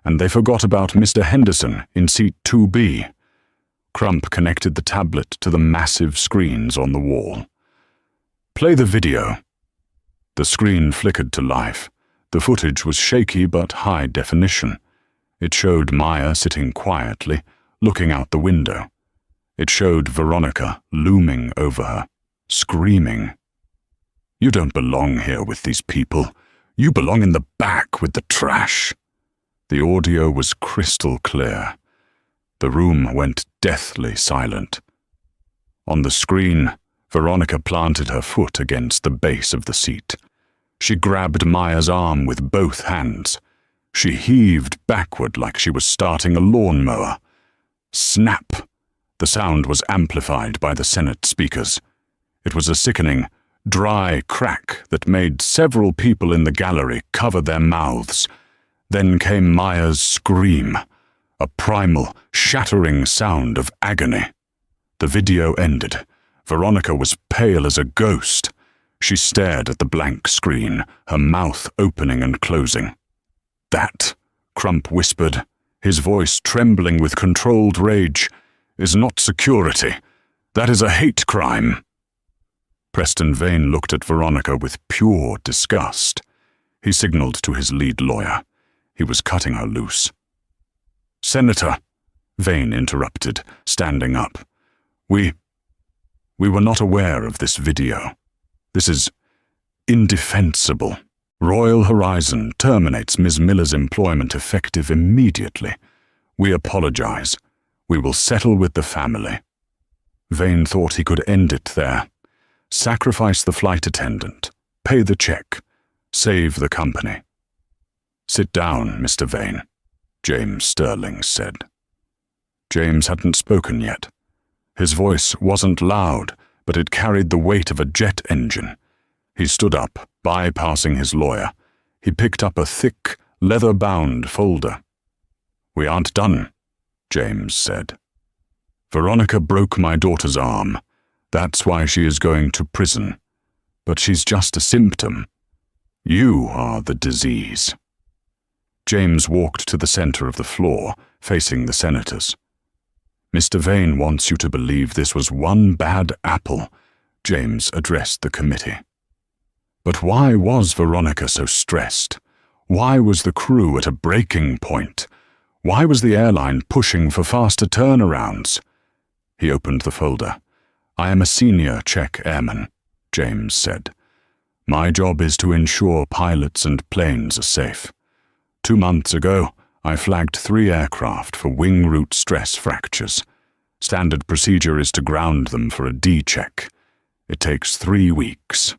Speaker 1: and they forgot about Mr. Henderson in seat 2B. Crump connected the tablet to the massive screens on the wall. "Play the video." The screen flickered to life. The footage was shaky but high definition. It showed Maya sitting quietly, looking out the window. It showed Veronica looming over her, screaming. "You don't belong here with these people. You belong in the back with the trash." The audio was crystal clear. The room went deathly silent. On the screen, Veronica planted her foot against the base of the seat. She grabbed Maya's arm with both hands. She heaved backward like she was starting a lawnmower. Snap! The sound was amplified by the Senate speakers. It was a sickening, dry crack that made several people in the gallery cover their mouths. Then came Maya's scream, a primal, shattering sound of agony. The video ended. Veronica was pale as a ghost. She stared at the blank screen, her mouth opening and closing. "That," Crump whispered, his voice trembling with controlled rage, "is not security. That is a hate crime." Preston Vane looked at Veronica with pure disgust. He signaled to his lead lawyer. He was cutting her loose. "Senator," Vane interrupted, standing up. We were not aware of this video. This is indefensible. Royal Horizon terminates Ms. Miller's employment effective immediately. We apologize. We will settle with the family." Vane thought he could end it there. Sacrifice the flight attendant. Pay the check. Save the company. "Sit down, Mr. Vane," James Sterling said. James hadn't spoken yet. His voice wasn't loud, but it carried the weight of a jet engine. He stood up, bypassing his lawyer. He picked up a thick, leather-bound folder. "We aren't done," James said. "Veronica broke my daughter's arm. That's why she is going to prison. But she's just a symptom. You are the disease." James walked to the center of the floor, facing the senators. "Mr. Vane wants you to believe this was one bad apple," James addressed the committee. But why was Veronica so stressed? Why was the crew at a breaking point? Why was the airline pushing for faster turnarounds? He opened the folder. "I am a senior check airman," James said. "My job is to ensure pilots and planes are safe. 2 months ago, I flagged 3 aircraft for wing root stress fractures. Standard procedure is to ground them for a D-check. It takes 3 weeks.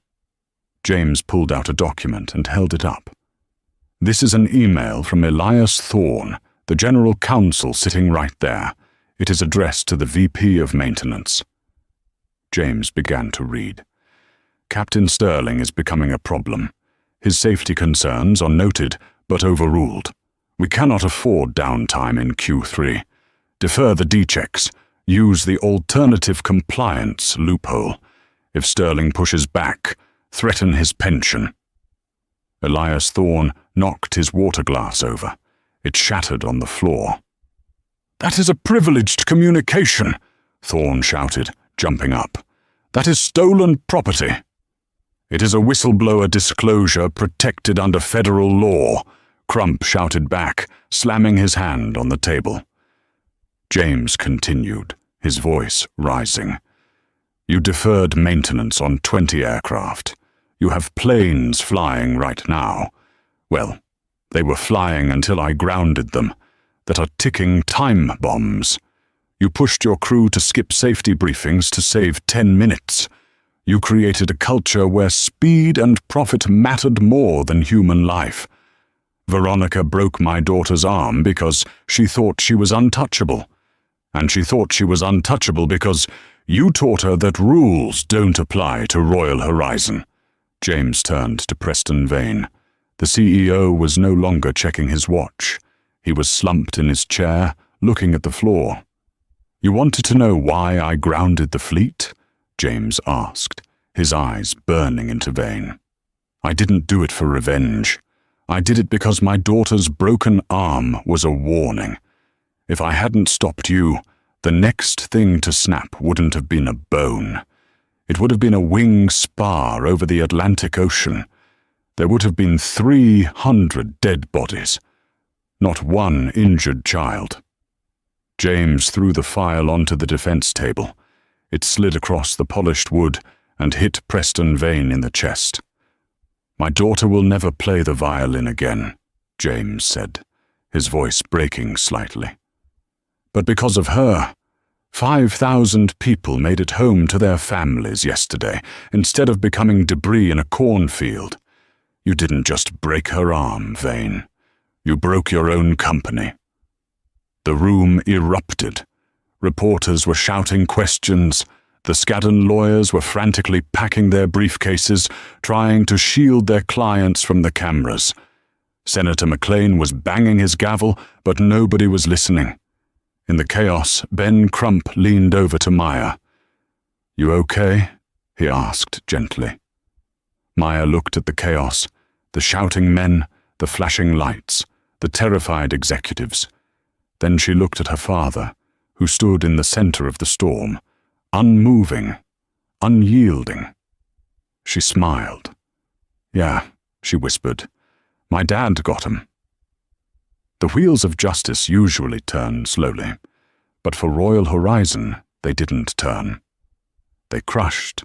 Speaker 1: James pulled out a document and held it up. "This is an email from Elias Thorne, the General Counsel sitting right there. It is addressed to the VP of Maintenance." James began to read. "Captain Sterling is becoming a problem. His safety concerns are noted but overruled. We cannot afford downtime in Q3. Defer the D-checks. Use the alternative compliance loophole. If Sterling pushes back, threaten his pension." Elias Thorne knocked his water glass over. It shattered on the floor. "That is a privileged communication," Thorne shouted, jumping up. "That is stolen property." "It is a whistleblower disclosure protected under federal law," Crump shouted back, slamming his hand on the table. James continued, his voice rising. "You deferred maintenance on 20 aircraft. You have planes flying right now. Well, they were flying until I grounded them, that are ticking time bombs. You pushed your crew to skip safety briefings to save 10 minutes. You created a culture where speed and profit mattered more than human life. Veronica broke my daughter's arm because she thought she was untouchable. And she thought she was untouchable because you taught her that rules don't apply to Royal Horizon." James turned to Preston Vane. The CEO was no longer checking his watch. He was slumped in his chair, looking at the floor. "You wanted to know why I grounded the fleet?" James asked, his eyes burning into Vane. "I didn't do it for revenge. I did it because my daughter's broken arm was a warning. If I hadn't stopped you, the next thing to snap wouldn't have been a bone. It would have been a wing spar over the Atlantic Ocean. There would have been 300 dead bodies, not one injured child." James threw the file onto the defense table. It slid across the polished wood and hit Preston Vane in the chest. "My daughter will never play the violin again," James said, his voice breaking slightly. "But because of her, 5,000 people made it home to their families yesterday, instead of becoming debris in a cornfield. You didn't just break her arm, Vane. You broke your own company." The room erupted. Reporters were shouting questions. The Skadden lawyers were frantically packing their briefcases, trying to shield their clients from the cameras. Senator McLean was banging his gavel, but nobody was listening. In the chaos, Ben Crump leaned over to Maya. "You okay?" he asked gently. Maya looked at the chaos, the shouting men, the flashing lights, the terrified executives. Then she looked at her father, who stood in the center of the storm, unmoving, unyielding. She smiled. "Yeah," she whispered, "my dad got him." The wheels of justice usually turn slowly, but for Royal Horizon they didn't turn. They crushed.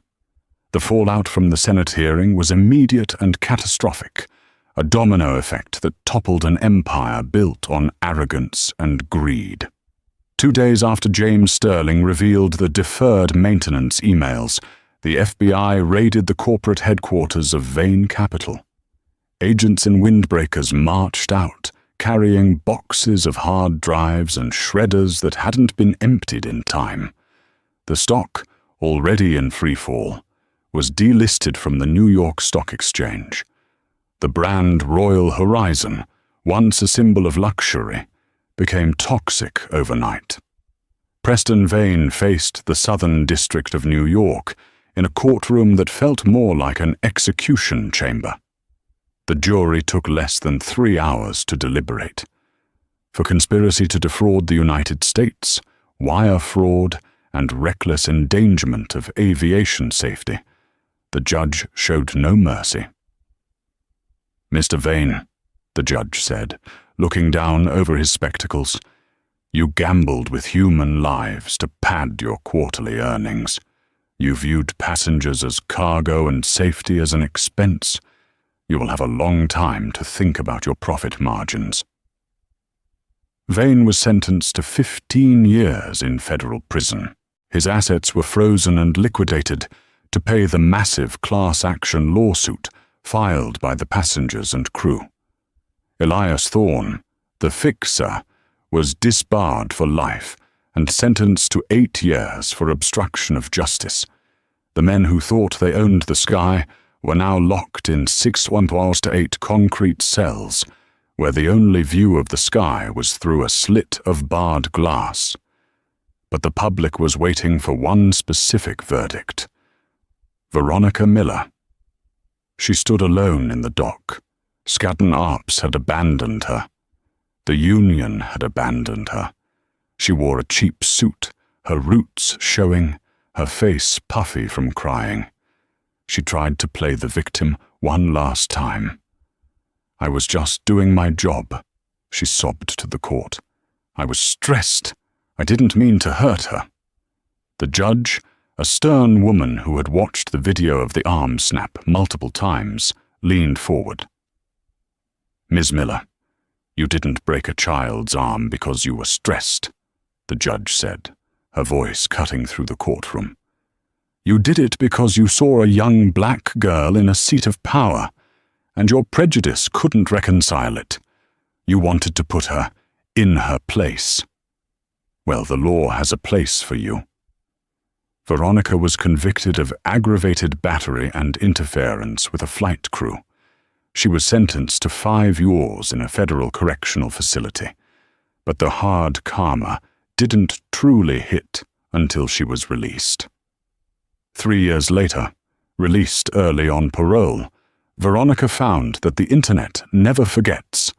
Speaker 1: The fallout from the Senate hearing was immediate and catastrophic, a domino effect that toppled an empire built on arrogance and greed. 2 days after James Sterling revealed the deferred maintenance emails, the FBI raided the corporate headquarters of Vane Capital. Agents in windbreakers marched out, carrying boxes of hard drives and shredders that hadn't been emptied in time. The stock, already in freefall, was delisted from the New York Stock Exchange. The brand Royal Horizon, once a symbol of luxury, became toxic overnight. Preston Vane faced the Southern District of New York in a courtroom that felt more like an execution chamber. The jury took less than 3 hours to deliberate. For conspiracy to defraud the United States, wire fraud, and reckless endangerment of aviation safety, the judge showed no mercy. "Mr. Vane," the judge said, looking down over his spectacles, "you gambled with human lives to pad your quarterly earnings. You viewed passengers as cargo and safety as an expense. You will have a long time to think about your profit margins." Vane was sentenced to 15 years in federal prison. His assets were frozen and liquidated to pay the massive class-action lawsuit filed by the passengers and crew. Elias Thorne, the fixer, was disbarred for life and sentenced to 8 years for obstruction of justice. The men who thought they owned the sky were now locked in 6-8 concrete cells, where the only view of the sky was through a slit of barred glass. But the public was waiting for one specific verdict. Veronica Miller. She stood alone in the dock. Skadden Arps had abandoned her. The Union had abandoned her. She wore a cheap suit, her roots showing, her face puffy from crying. She tried to play the victim one last time. "I was just doing my job," she sobbed to the court. "I was stressed. I didn't mean to hurt her." The judge, a stern woman who had watched the video of the arm snap multiple times, leaned forward. "Ms. Miller, you didn't break a child's arm because you were stressed," the judge said, her voice cutting through the courtroom. "You did it because you saw a young black girl in a seat of power, and your prejudice couldn't reconcile it. You wanted to put her in her place. Well, the law has a place for you." Veronica was convicted of aggravated battery and interference with a flight crew. She was sentenced to 5 years in a federal correctional facility, but the hard karma didn't truly hit until she was released. 3 years later, released early on parole, Veronica found that the internet never forgets.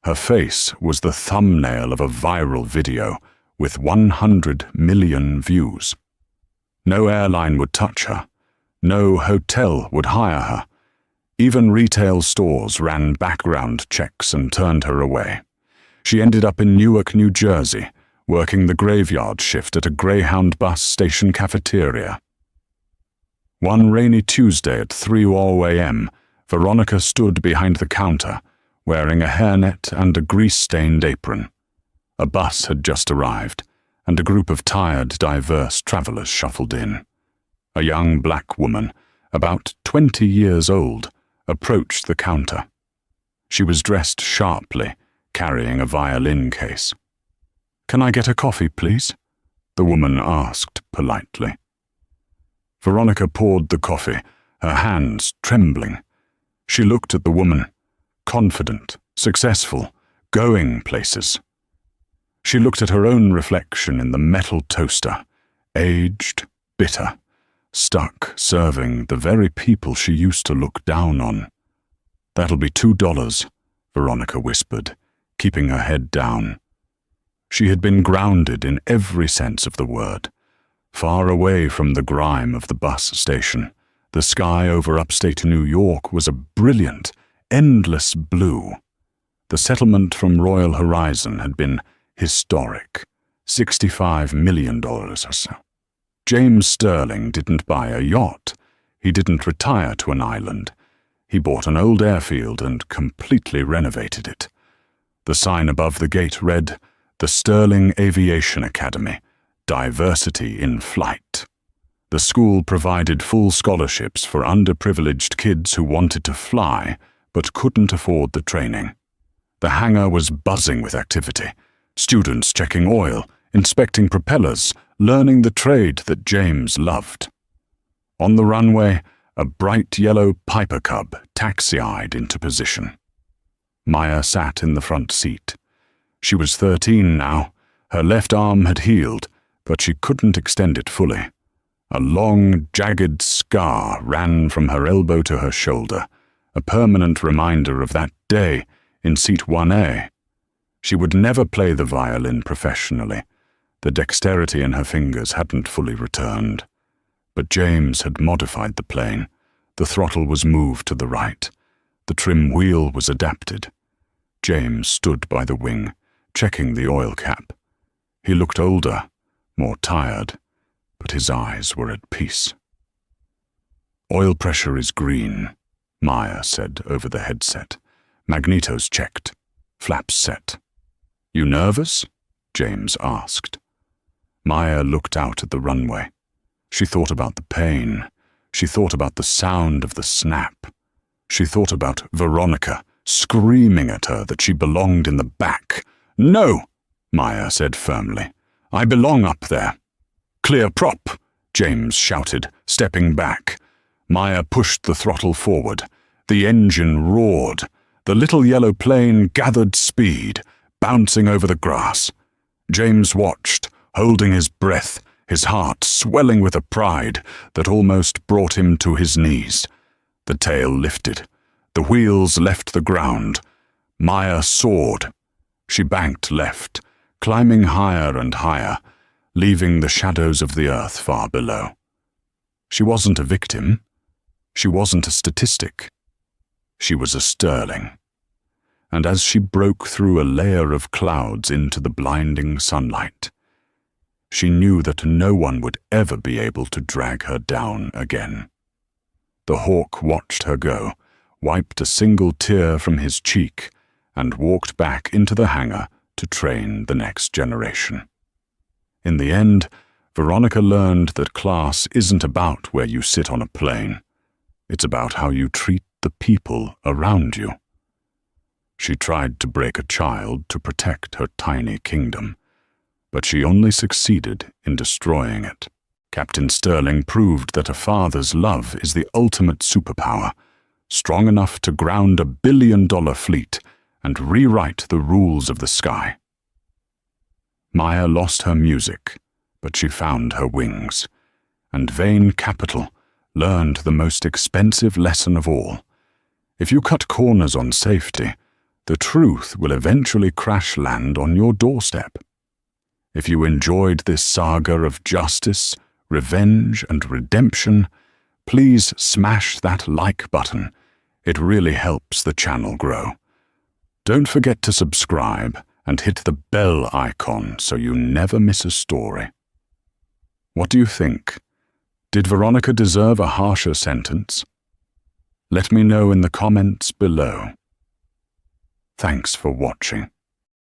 Speaker 1: Her face was the thumbnail of a viral video with 100 million views. No airline would touch her. No hotel would hire her. Even retail stores ran background checks and turned her away. She ended up in Newark, New Jersey, working the graveyard shift at a Greyhound bus station cafeteria. One rainy Tuesday at 3 a.m., Veronica stood behind the counter, wearing a hairnet and a grease-stained apron. A bus had just arrived, and a group of tired, diverse travelers shuffled in. A young black woman, about 20 years old, approached the counter. She was dressed sharply, carrying a violin case. "Can I get a coffee, please?" the woman asked politely. Veronica poured the coffee, her hands trembling. She looked at the woman, confident, successful, going places. She looked at her own reflection in the metal toaster, aged, bitter, stuck serving the very people she used to look down on. "That'll be $2, Veronica whispered, keeping her head down. She had been grounded in every sense of the word. Far away from the grime of the bus station, the sky over upstate New York was a brilliant, endless blue. The settlement from Royal Horizon had been historic, $65 million or so. James Sterling didn't buy a yacht. He didn't retire to an island. He bought an old airfield and completely renovated it. The sign above the gate read, "The Sterling Aviation Academy, Diversity in Flight." The school provided full scholarships for underprivileged kids who wanted to fly but couldn't afford the training. The hangar was buzzing with activity. Students checking oil, inspecting propellers, learning the trade that James loved. On the runway, a bright yellow Piper Cub taxied into position. Maya sat in the front seat. She was 13 now. Her left arm had healed, but she couldn't extend it fully. A long, jagged scar ran from her elbow to her shoulder, a permanent reminder of that day in seat 1A. She would never play the violin professionally. The dexterity in her fingers hadn't fully returned. But James had modified the plane. The throttle was moved to the right. The trim wheel was adapted. James stood by the wing, checking the oil cap. He looked older, more tired, but his eyes were at peace. "Oil pressure is green," Maya said over the headset. "Magnetos checked. Flaps set." "You nervous?" James asked. Maya looked out at the runway. She thought about the pain. She thought about the sound of the snap. She thought about Veronica screaming at her that she belonged in the back. "No," Maya said firmly. "I belong up there." "Clear prop," James shouted, stepping back. Maya pushed the throttle forward. The engine roared. The little yellow plane gathered speed, bouncing over the grass. James watched, holding his breath, his heart swelling with a pride that almost brought him to his knees. The tail lifted. The wheels left the ground. Maya soared. She banked left, climbing higher and higher, leaving the shadows of the earth far below. She wasn't a victim. She wasn't a statistic. She was a Sterling. And as she broke through a layer of clouds into the blinding sunlight, she knew that no one would ever be able to drag her down again. The hawk watched her go, wiped a single tear from his cheek, and walked back into the hangar to train the next generation. In the end, Veronica learned that class isn't about where you sit on a plane. It's about how you treat the people around you. She tried to break a child to protect her tiny kingdom, but she only succeeded in destroying it. Captain Sterling proved that a father's love is the ultimate superpower, strong enough to ground $1 billion fleet and rewrite the rules of the sky. Maya lost her music, but she found her wings, and vain capital learned the most expensive lesson of all. If you cut corners on safety, the truth will eventually crash land on your doorstep. If you enjoyed this saga of justice, revenge, and redemption, please smash that like button. It really helps the channel grow. Don't forget to subscribe and hit the bell icon so you never miss a story. What do you think? Did Veronica deserve a harsher sentence? Let me know in the comments below. Thanks for watching.